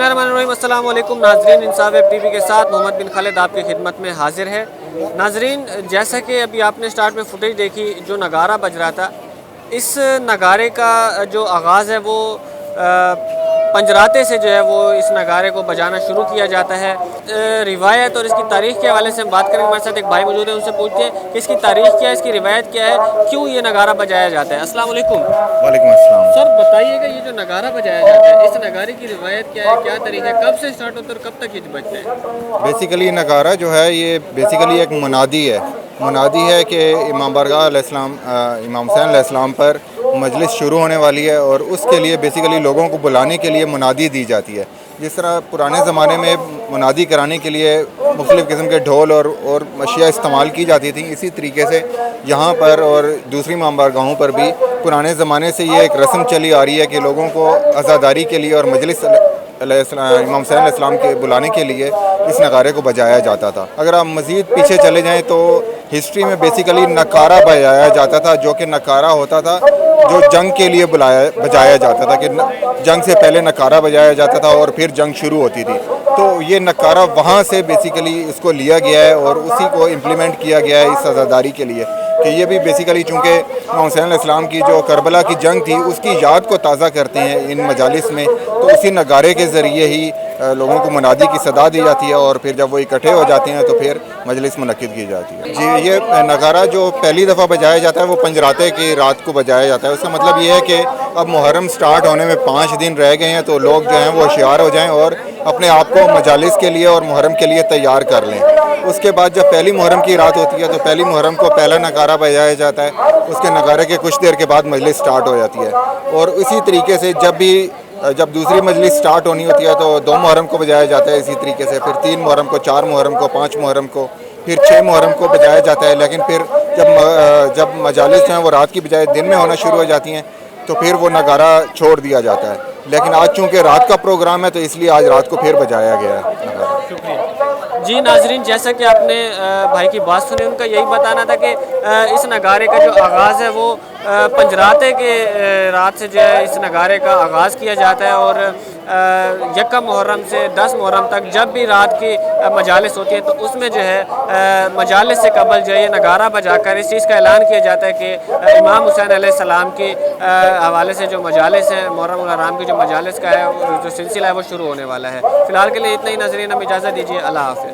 बिस्मिल्लाहिर्रहमानिर्रहीम। अस्सलाम वालेकुम नाज़रीन, इंसाफ वेब टीवी के साथ मोहम्मद बिन खालिद आपकी खिदमत में हाजिर है। नाज़रीन, जैसा कि अभी आपने स्टार्ट में फुटेज देखी, जो नगारा बज रहा था, इस नगारे का जो आगाज़ है वो पंजराते से जो है वो इस नगारे को बजाना शुरू किया जाता है। रिवायत और इसकी तारीख़ के हवाले से हम बात करेंगे। हमारे साथ एक भाई मौजूद है, उनसे पूछते हैं कि इसकी तारीख़ क्या है, इसकी रिवायत क्या है, क्यों ये नगारा बजाया जाता है। अस्सलाम वालेकुम। वालेकुम अस्सलाम। सर बताइएगा, ये जो नगारा बजाया जाता है, इस नगारे की रिवायत क्या है, क्या तरीका है, कब से स्टार्ट होता है और कब तक ये बजता है? बेसिकली नगारा जो है ये बेसिकली एक मुनादी है। मुनादी है कि इमाम बारगाह अलैहिस्सलाम, इमाम हुसैन अलैहिस्सलाम पर मजलिस शुरू होने वाली है और उसके लिए बेसिकली लोगों को बुलाने के लिए मुनादी दी जाती है। जिस तरह पुराने ज़माने में मुनादी कराने के लिए मुख्तलिफ़ किस्म के ढोल और अशिया इस्तेमाल की जाती थी, इसी तरीके से यहाँ पर और दूसरी इमाम बारगाहों पर भी पुराने ज़माने से ये एक रस्म चली आ रही है कि लोगों को अज़ादारी के लिए और मजलिस इमाम हुसैन अलैहिस्सलाम के बुलाने के लिए इस नगारे को बजाया जाता था। अगर आप मज़ीद पीछे चले जाएँ तो हिस्ट्री में बेसिकली नकारा बजाया जाता था, जो कि नकारा होता था जो जंग के लिए बजाया जाता था, कि जंग से पहले नकारा बजाया जाता था और फिर जंग शुरू होती थी। तो ये नकारा वहाँ से बेसिकली इसको लिया गया है और उसी को इम्प्लीमेंट किया गया है इस अज़ादारी के लिए, कि ये भी बेसिकली चूँकि इमाम हुसैन अलैहिस्सलाम की जो करबला की जंग थी उसकी याद को ताज़ा करते हैं इन मजालिस में, तो उसी नगारे के ज़रिए ही लोगों को मुनादी की सदा दी जाती है और फिर जब वो इकट्ठे हो जाते हैं तो फिर मजलिस मुनक्किद की जाती है। जी, ये नगारा जो पहली दफ़ा बजाया जाता है वो पंजराते की रात को बजाया जाता है। उसका मतलब ये है कि अब मुहर्रम स्टार्ट होने में 5 दिन रह गए हैं, तो लोग जो हैं वो होशियार हो जाएं और अपने आप को मजालिस के लिए और मुहर्रम के लिए तैयार कर लें। उसके बाद जब पहली मुहर्रम की रात होती है तो पहली मुहर्रम को पहला नगारा बजाया जाता है, उसके नगारे के कुछ देर के बाद मजलिस स्टार्ट हो जाती है। और इसी तरीके से जब दूसरी मजलिस स्टार्ट होनी होती है तो 2 मुहर्रम को बजाया जाता है, इसी तरीके से फिर 3 मुहर्रम को, 4 मुहर्रम को, 5 मुहर्रम को, फिर 6 मुहर्रम को बजाया जाता है। लेकिन फिर जब मजालिस जो हैं वो रात की बजाय दिन में होना शुरू हो जाती हैं तो फिर वो नगारा छोड़ दिया जाता है। लेकिन आज चूँकि रात का प्रोग्राम है तो इसलिए आज रात को फिर बजाया गया है नगारा। शुक्रिया जी। नाजरीन, जैसा कि आपने भाई की बात सुनी, उनका यही बताना था कि इस नगारे का जो आगाज़ है वो पंजराते के रात से जो है इस नगारे का आगाज़ किया जाता है और यकम मुहर्रम से 10 मुहर्रम तक जब भी रात की मजालिस होती है तो उसमें जो है मजालिस से कबल जो है ये नगारा बजाकर इस चीज़ का ऐलान किया जाता है कि इमाम हुसैन अलैहिस्सलाम के हवाले से जो मजालिस हैं, मुहर्रम उल हराम की जो मजालिस का है जो सिलसिला है वो शुरू होने वाला है। फ़िलहाल के लिए इतना ही नाज़रीन, हम इजाज़त दीजिए। अल्लाह हाफ़िज़।